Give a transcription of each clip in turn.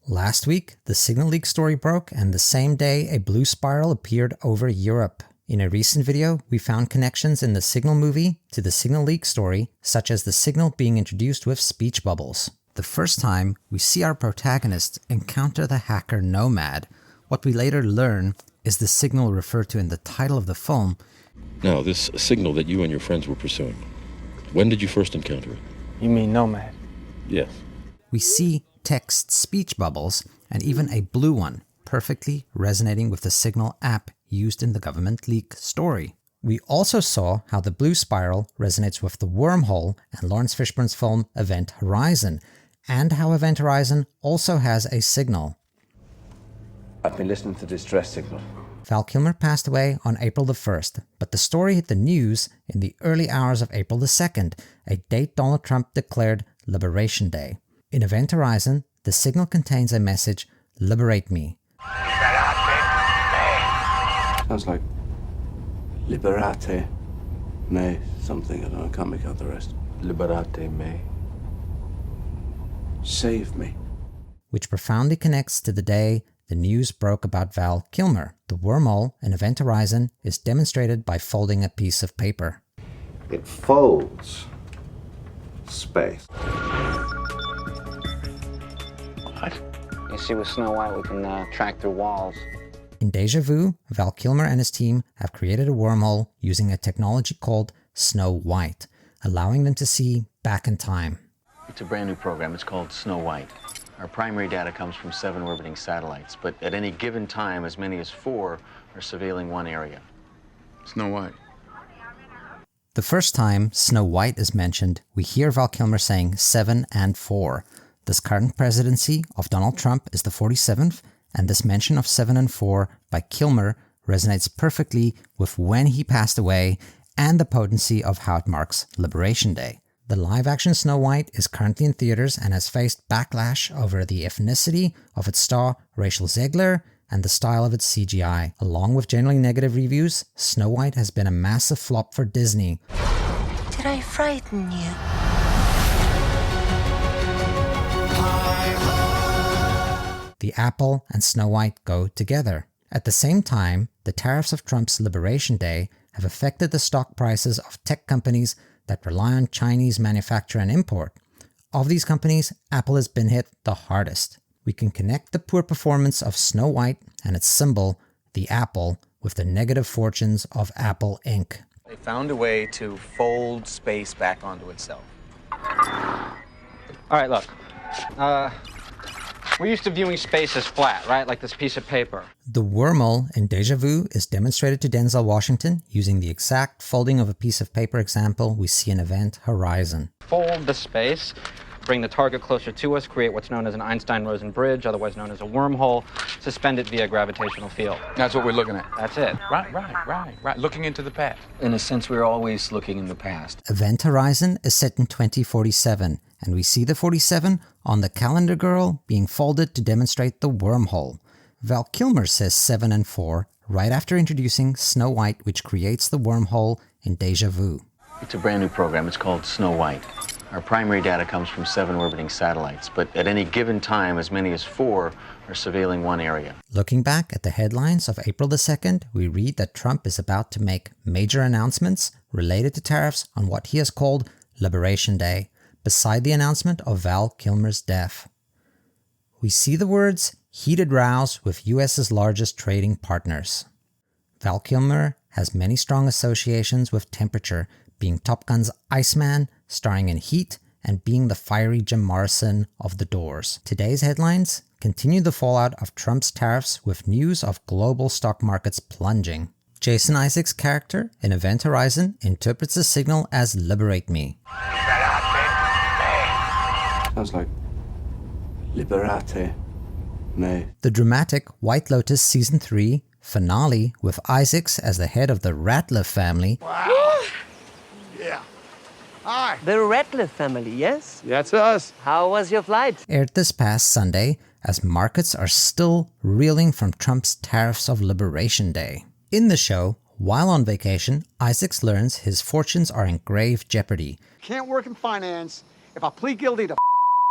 Last week, the Signal leak story broke, and the same day a blue spiral appeared over Europe. In a recent video, we found connections in the Signal movie to the Signal leak story, such as the Signal being introduced with speech bubbles. The first time, we see our protagonist encounter the hacker Nomad. What we later learn is the Signal referred to in the title of the film. Now, this Signal that you and your friends were pursuing, when did you first encounter it? You mean Nomad? Yes. We see text speech bubbles and even a blue one, perfectly resonating with the Signal app used in the government leak story. We also saw how the blue spiral resonates with the Wormhole and Lawrence Fishburne's film Event Horizon, and how Event Horizon also has a signal. I've been listening to distress signal. Val Kilmer passed away on April the 1st, but the story hit the news in the early hours of April the 2nd, a date Donald Trump declared Liberation Day. In Event Horizon, the signal contains a message, "Liberate me." Sounds like Liberate me something. I don't know, I can't make out the rest. Liberate me. Save me. Which profoundly connects to the day the news broke about Val Kilmer. The wormhole in Event Horizon is demonstrated by folding a piece of paper. It folds space. What? You see, with Snow White, we can track through walls. In Deja Vu, Val Kilmer and his team have created a wormhole using a technology called Snow White, allowing them to see back in time. It's a brand new program. It's called Snow White. Our primary data comes from 7 orbiting satellites, but at any given time, as many as 4 are surveilling one area. Snow White. The first time Snow White is mentioned, we hear Val Kilmer saying 7 and 4. This current presidency of Donald Trump is the 47th, and this mention of 7 and 4 by Kilmer resonates perfectly with when he passed away and the potency of how it marks Liberation Day. The live-action Snow White is currently in theaters and has faced backlash over the ethnicity of its star Rachel Zegler and the style of its CGI. Along with generally negative reviews, Snow White has been a massive flop for Disney. Did I frighten you? The apple and Snow White go together. At the same time, the tariffs of Trump's Liberation Day have affected the stock prices of tech companies that rely on Chinese manufacture and import. Of these companies, Apple has been hit the hardest. We can connect the poor performance of Snow White and its symbol, the apple, with the negative fortunes of Apple Inc. They found a way to fold space back onto itself. All right, look. We're used to viewing space as flat, right? Like this piece of paper. The wormhole in Deja Vu is demonstrated to Denzel Washington using the exact folding of a piece of paper example we see in Event Horizon. Fold the space, bring the target closer to us, create what's known as an Einstein-Rosen bridge, otherwise known as a wormhole, suspend it via gravitational field. That's what we're looking at. That's it. Right. Looking into the past. In a sense, we're always looking in the past. Event Horizon is set in 2047, and we see the 47 on the calendar girl being folded to demonstrate the wormhole. Val Kilmer says 7 and 4 right after introducing Snow White, which creates the wormhole in Deja Vu. It's a brand new program. It's called Snow White. Our primary data comes from 7 orbiting satellites, but at any given time, as many as 4 are surveilling one area. Looking back at the headlines of April the 2nd, we read that Trump is about to make major announcements related to tariffs on what he has called Liberation Day, beside the announcement of Val Kilmer's death. We see the words heated rows with US's largest trading partners. Val Kilmer has many strong associations with temperature, being Top Gun's Iceman, starring in Heat, and being the fiery Jim Morrison of The Doors. Today's headlines continue the fallout of Trump's tariffs with news of global stock markets plunging. Jason Isaacs' character in Event Horizon interprets the signal as "Liberate me." Sounds like Liberate me. The dramatic White Lotus Season 3 finale with Isaacs as the head of the Ratliff family. Wow. Yeah. Hi. The Ratliff family, yes? That's us. How was your flight? Aired this past Sunday as markets are still reeling from Trump's tariffs of Liberation Day. In the show, while on vacation, Isaacs learns his fortunes are in grave jeopardy. Can't work in finance if I plead guilty to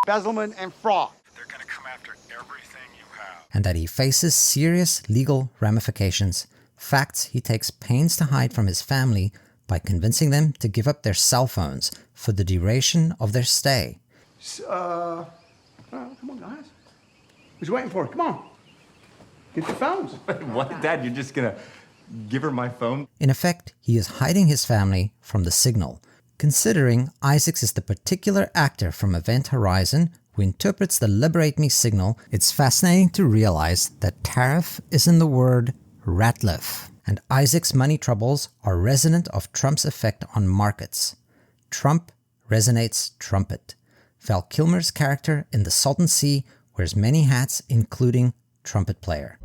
embezzlement and fraud. They're gonna come come after everything you have. and that he faces serious legal ramifications, facts he takes pains to hide from his family by convincing them to give up their cell phones for the duration of their stay. Come on, guys. Who's waiting for? Come on. Get your phones. What, Dad? You're just gonna give her my phone? In effect, he is hiding his family from the signal. Considering Isaacs is the particular actor from Event Horizon who interprets the Liberate Me signal, it's fascinating to realize that tariff is in the word Ratliff, and Isaac's money troubles are resonant of Trump's effect on markets. Trump resonates trumpet. Val Kilmer's character in The Salton Sea wears many hats, including trumpet player.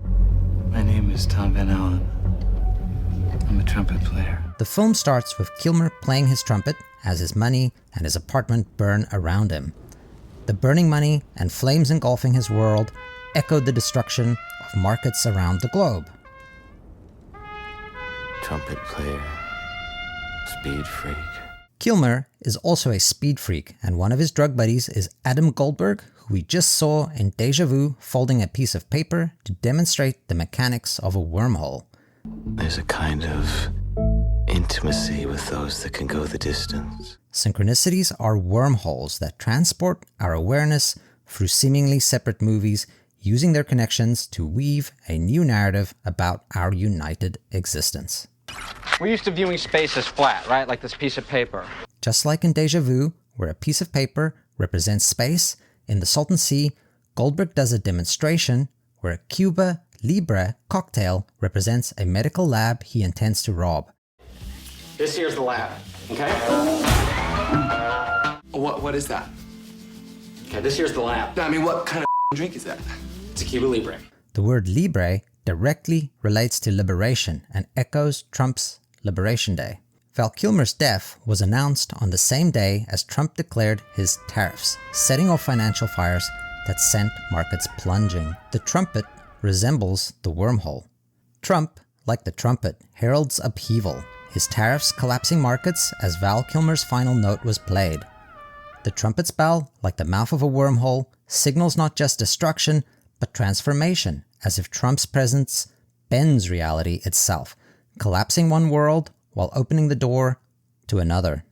My name is Tom Van Allen. I'm a trumpet player. The film starts with Kilmer playing his trumpet as his money and his apartment burn around him. The burning money and flames engulfing his world echoed the destruction of markets around the globe. Trumpet player. Speed freak. Kilmer is also a speed freak, and one of his drug buddies is Adam Goldberg, who we just saw in Deja Vu folding a piece of paper to demonstrate the mechanics of a wormhole. There's a kind of intimacy with those that can go the distance. Synchronicities are wormholes that transport our awareness through seemingly separate movies, using their connections to weave a new narrative about our united existence. We're used to viewing space as flat, right? Like this piece of paper. Just like in Deja Vu, where a piece of paper represents space, in the Salton Sea, Goldberg does a demonstration where a Cuba Libre cocktail represents a medical lab he intends to rob. This here's the lab, okay? What is that? Okay, this here's the lab. I mean, what kind of drink is that? It's a Cuba Libre. The word Libre directly relates to liberation and echoes Trump's Liberation Day. Val Kilmer's death was announced on the same day as Trump declared his tariffs, setting off financial fires that sent markets plunging. The trumpet resembles the wormhole. Trump, like the trumpet, heralds upheaval, his tariffs collapsing markets as Val Kilmer's final note was played. The trumpet's bell, like the mouth of a wormhole, signals not just destruction, but transformation, as if Trump's presence bends reality itself, collapsing one world while opening the door to another.